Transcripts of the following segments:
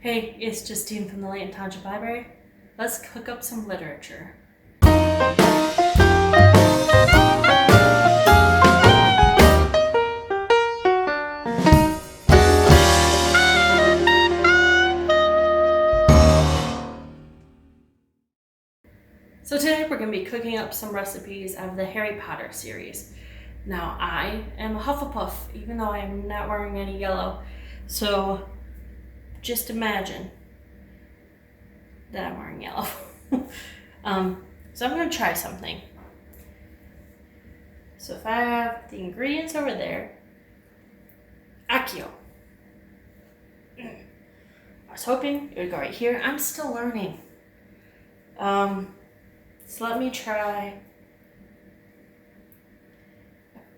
Hey, it's Justine from the Layton Township Library. Let's cook up some literature. So today we're going to be cooking up some recipes out of the Harry Potter series. Now I am a Hufflepuff, even though I'm not wearing any yellow. So just imagine that I'm wearing yellow. So I'm going to try something. So if I have the ingredients over there, Accio. I was hoping it would go right here. I'm still learning. So let me try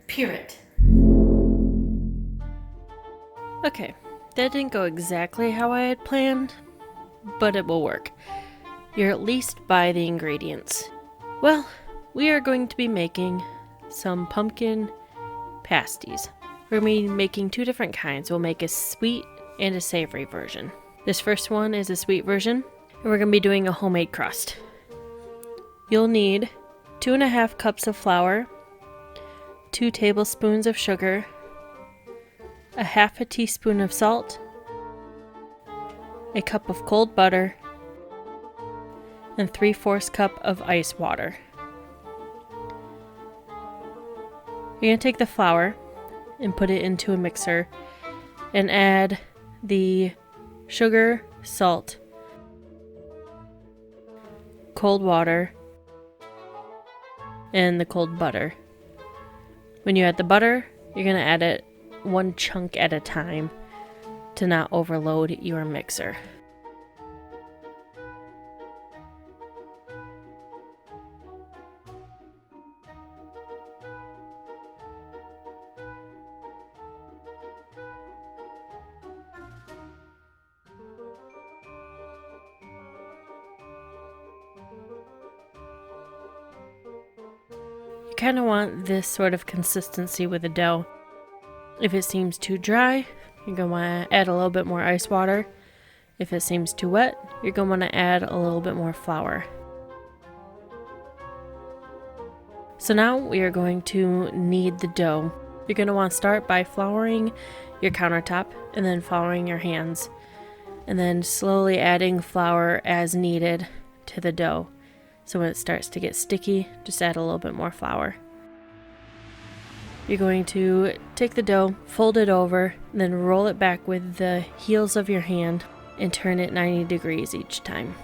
Pirate. Okay, that didn't go exactly how I had planned, but it will work. You're at least by the ingredients. Well, we are going to be making some pumpkin pasties. We're going to be making two different kinds. We'll make a sweet and a savory version. This first one is a sweet version, and we're going to be doing a homemade crust. You'll need 2.5 cups of flour, 2 tablespoons of sugar, a half a teaspoon of salt, a cup of cold butter, and 3/4 cup of ice water. You're going to take the flour and put it into a mixer and add the sugar, salt, cold water, and the cold butter. When you add the butter, you're going to add it one chunk at a time to not overload your mixer. You kind of want this sort of consistency with the dough. If it seems too dry, you're going to want to add a little bit more ice water. If it seems too wet, you're going to want to add a little bit more flour. So now we are going to knead the dough. You're going to want to start by flouring your countertop and then flouring your hands, and then slowly adding flour as needed to the dough. So when it starts to get sticky, just add a little bit more flour. You're going to take the dough, fold it over, then roll it back with the heels of your hand and turn it 90 degrees each time.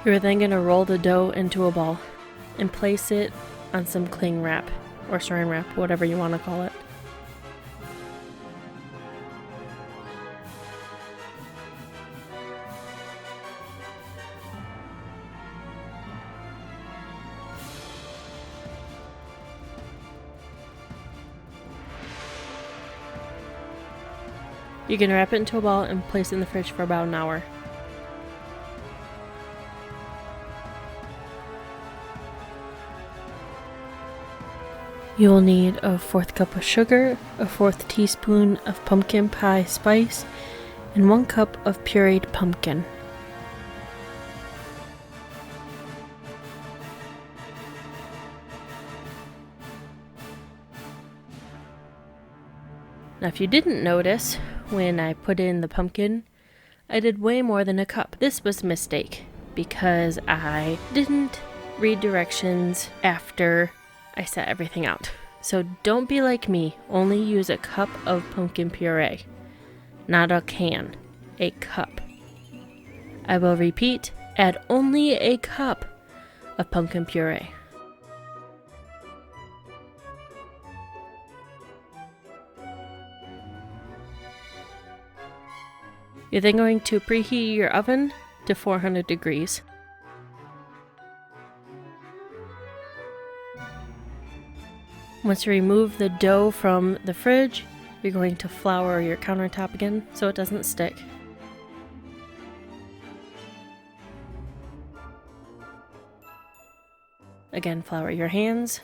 You're then going to roll the dough into a ball and place it on some cling wrap or saran wrap, whatever you want to call it. You can wrap it into a ball and place it in the fridge for about an hour. You will need a 1/4 cup of sugar, a 1/4 teaspoon of pumpkin pie spice, and 1 cup of pureed pumpkin. Now, if you didn't notice, when I put in the pumpkin, I did way more than a cup. This was a mistake because I didn't read directions after I set everything out. So don't be like me, only use a cup of pumpkin puree. Not a can, a cup. I will repeat, add only a cup of pumpkin puree. You're then going to preheat your oven to 400 degrees. Once you remove the dough from the fridge, you're going to flour your countertop again so it doesn't stick. Again, flour your hands.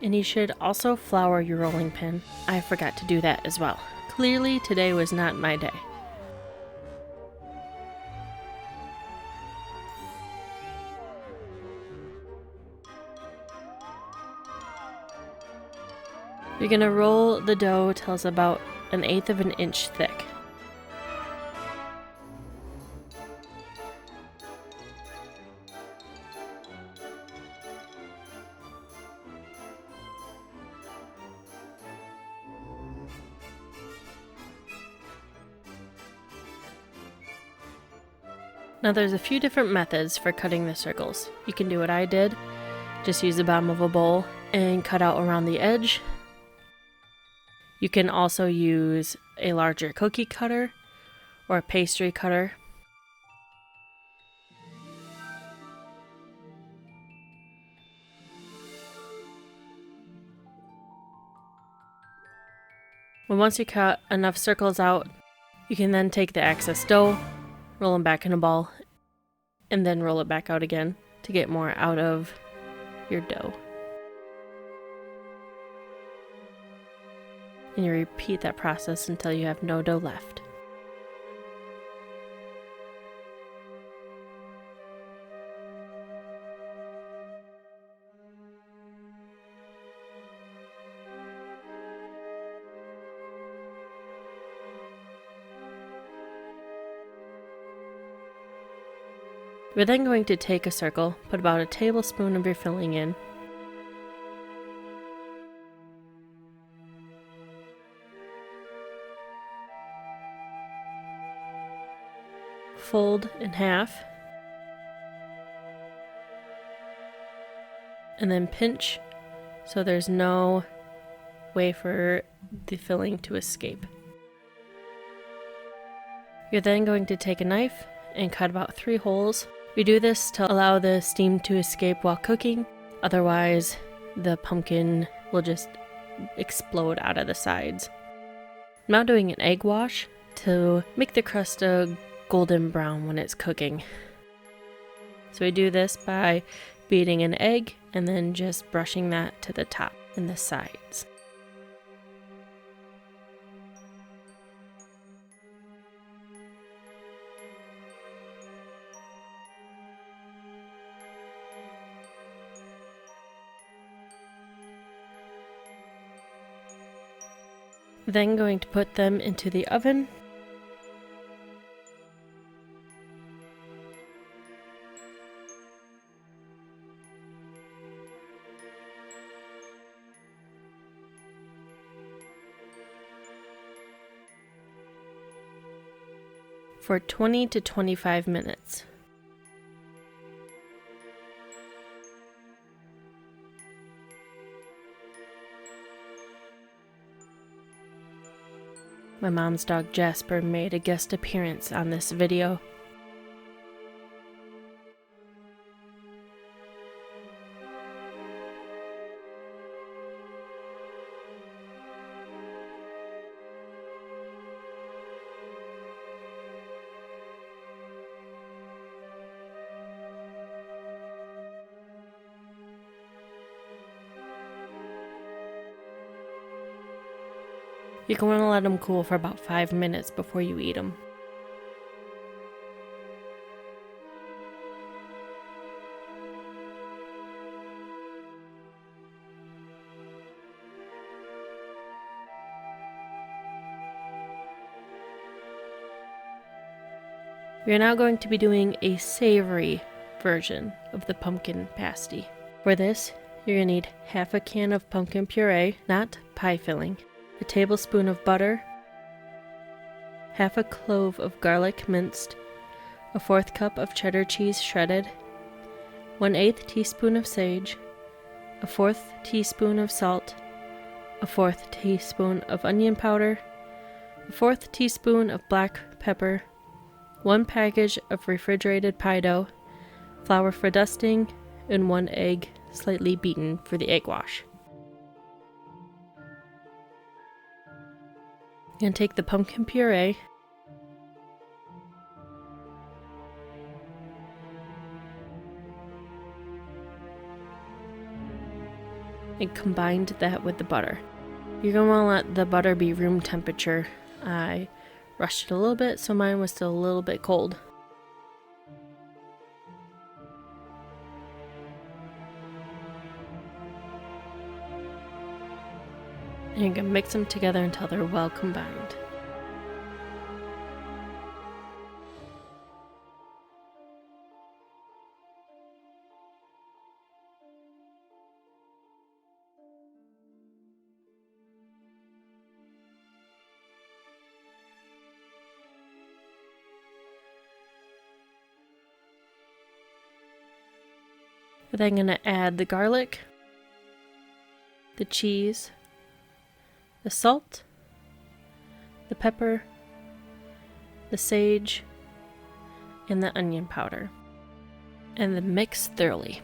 And you should also flour your rolling pin. I forgot to do that as well. Clearly, today was not my day. You're gonna roll the dough till it's about 1/8 of an inch thick. Now there's a few different methods for cutting the circles. You can do what I did, just use the bottom of a bowl and cut out around the edge. You can also use a larger cookie cutter or a pastry cutter. Once you cut enough circles out, you can then take the excess dough, roll them back in a ball, and then roll it back out again to get more out of your dough. And you repeat that process until you have no dough left. We're then going to take a circle, put about a tablespoon of your filling in, fold in half, and then pinch so there's no way for the filling to escape. You're then going to take a knife and cut about 3 holes. We do this to allow the steam to escape while cooking, otherwise the pumpkin will just explode out of the sides. I'm now doing an egg wash to make the crust a golden brown when it's cooking. So we do this by beating an egg and then just brushing that to the top and the sides. Then going to put them into the oven. For 20 to 25 minutes. My mom's dog Jasper made a guest appearance on this video. You're going to let them cool for about 5 minutes before you eat them. We're now going to be doing a savory version of the pumpkin pasty. For this, you're going to need half a can of pumpkin puree, not pie filling, a tablespoon of butter, half a clove of garlic minced, a 1/4 cup of cheddar cheese shredded, 1/8 teaspoon of sage, a 1/4 teaspoon of salt, a 1/4 teaspoon of onion powder, a 1/4 teaspoon of black pepper, 1 package of refrigerated pie dough, flour for dusting, and 1 egg slightly beaten for the egg wash. And take the pumpkin puree, and combined that with the butter. You're going to want to let the butter be room temperature. I rushed it a little bit, so mine was still a little bit cold. And you're going to mix them together until they're well combined. We're then going to add the garlic, the cheese, the salt, the pepper, the sage, and the onion powder, and then mix thoroughly.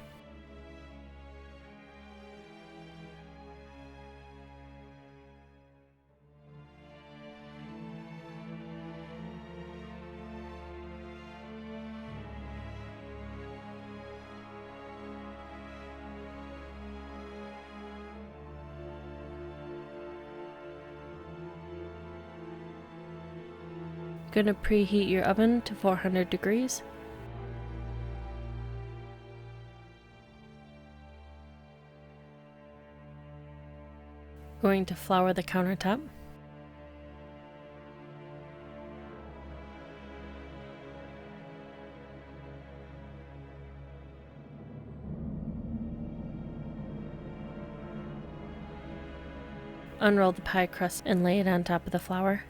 Going to preheat your oven to 400 degrees. Going to flour the countertop. Unroll the pie crust and lay it on top of the flour.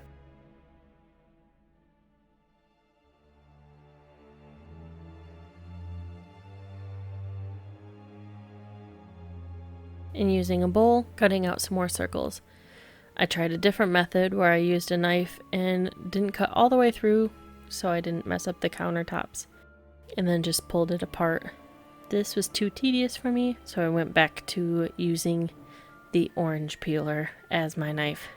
And using a bowl, cutting out some more circles. I tried a different method where I used a knife and didn't cut all the way through so I didn't mess up the countertops, and then just pulled it apart. This was too tedious for me, so I went back to using the orange peeler as my knife.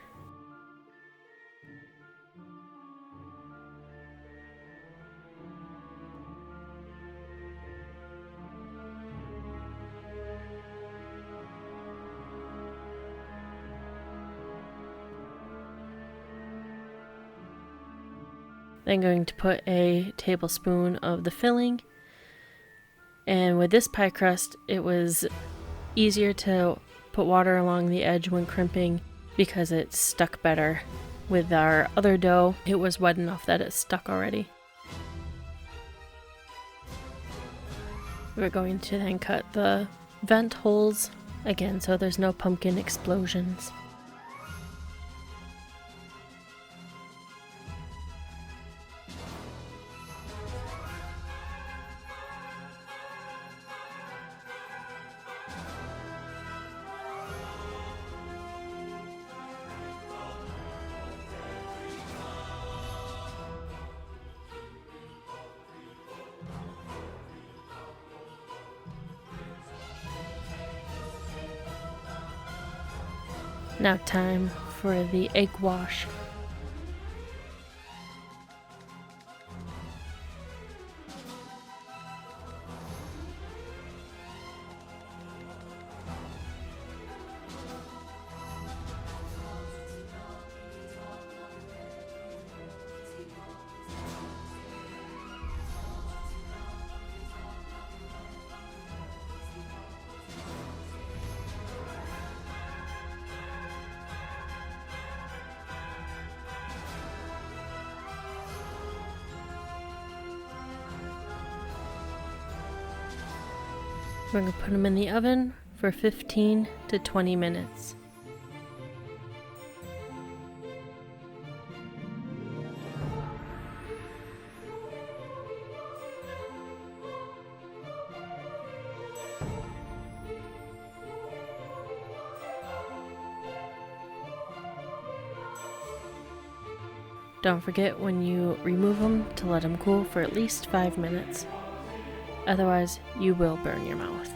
Then going to put a tablespoon of the filling. And with this pie crust, it was easier to put water along the edge when crimping because it stuck better. With our other dough, it was wet enough that it stuck already. We're going to then cut the vent holes again so there's no pumpkin explosions. Now time for the egg wash. We're going to put them in the oven for 15 to 20 minutes. Don't forget when you remove them to let them cool for at least 5 minutes. Otherwise, you will burn your mouth.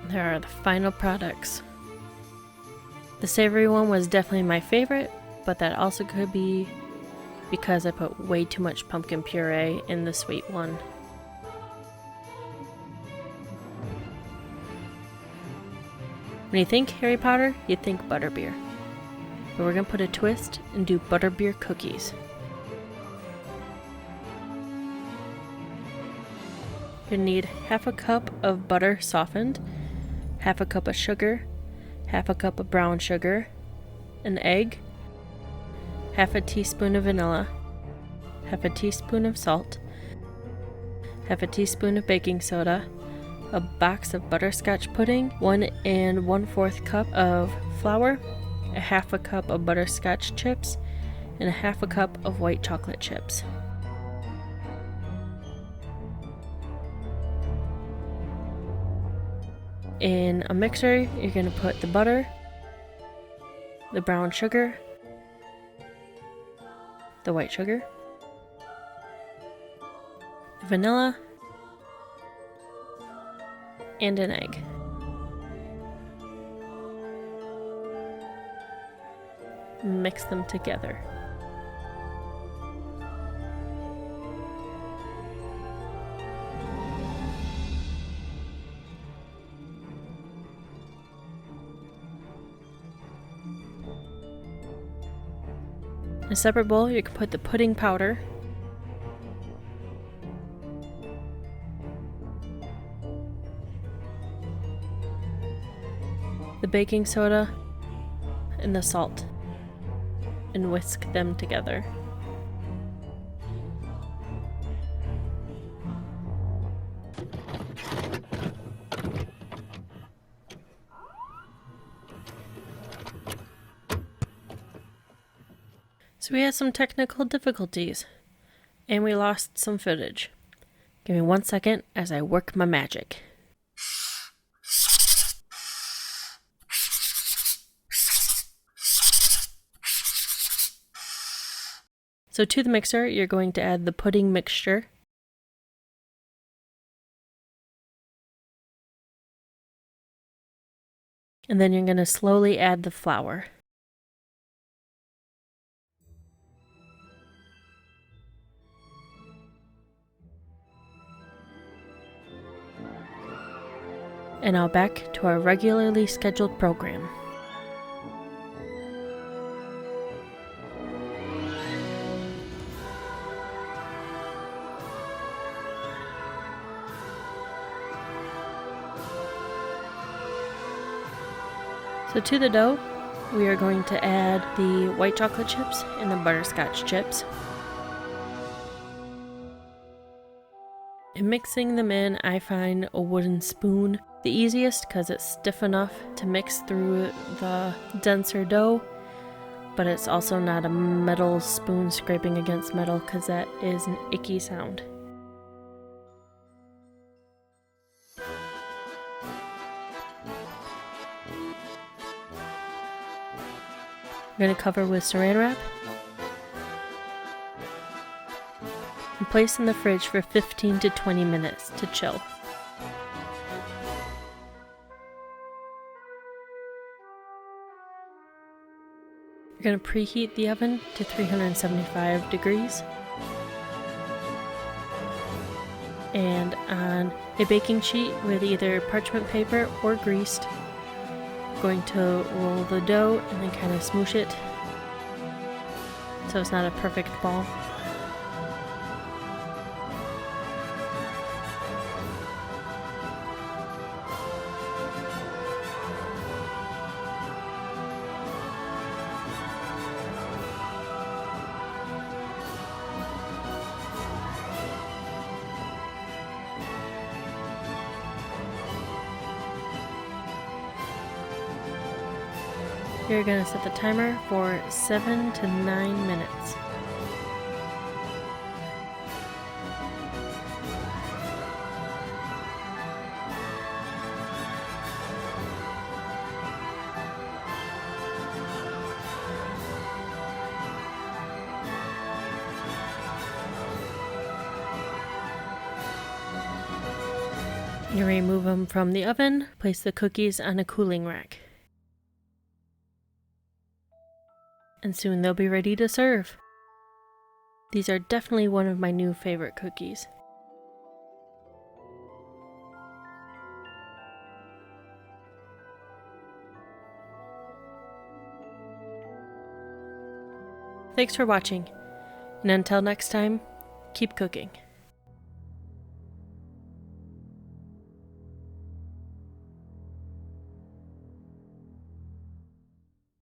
There are the final products. The savory one was definitely my favorite, but that also could be because I put way too much pumpkin puree in the sweet one. When you think Harry Potter, you think butterbeer. But we're gonna put a twist and do butterbeer cookies. You're gonna need half a cup of butter softened, half a cup of sugar, half a cup of brown sugar, an egg, half a teaspoon of vanilla, half a teaspoon of salt, half a teaspoon of baking soda, a box of butterscotch pudding, 1 1/4 cup of flour, a half a cup of butterscotch chips, and a half a cup of white chocolate chips. In a mixer, you're going to put the butter, the brown sugar, the white sugar, the vanilla, and an egg. Mix them together. In a separate bowl, you can put the pudding powder, the baking soda, and the salt, and whisk them together. So we had some technical difficulties, and we lost some footage. Give me 1 second as I work my magic. So to the mixer, you're going to add the pudding mixture, and then you're going to slowly add the flour. And now back to our regularly scheduled program. So to the dough, we are going to add the white chocolate chips and the butterscotch chips. In mixing them in, I find a wooden spoon the easiest because it's stiff enough to mix through the denser dough, but it's also not a metal spoon scraping against metal because that is an icky sound. I'm going to cover with saran wrap and place in the fridge for 15 to 20 minutes to chill. You're going to preheat the oven to 375 degrees. And on a baking sheet with either parchment paper or greased, going to roll the dough and then kind of smoosh it so it's not a perfect ball. You're going to set the timer for 7 to 9 minutes. You remove them from the oven, place the cookies on a cooling rack. And soon they'll be ready to serve. These are definitely one of my new favorite cookies. Thanks for watching, and until next time, keep cooking.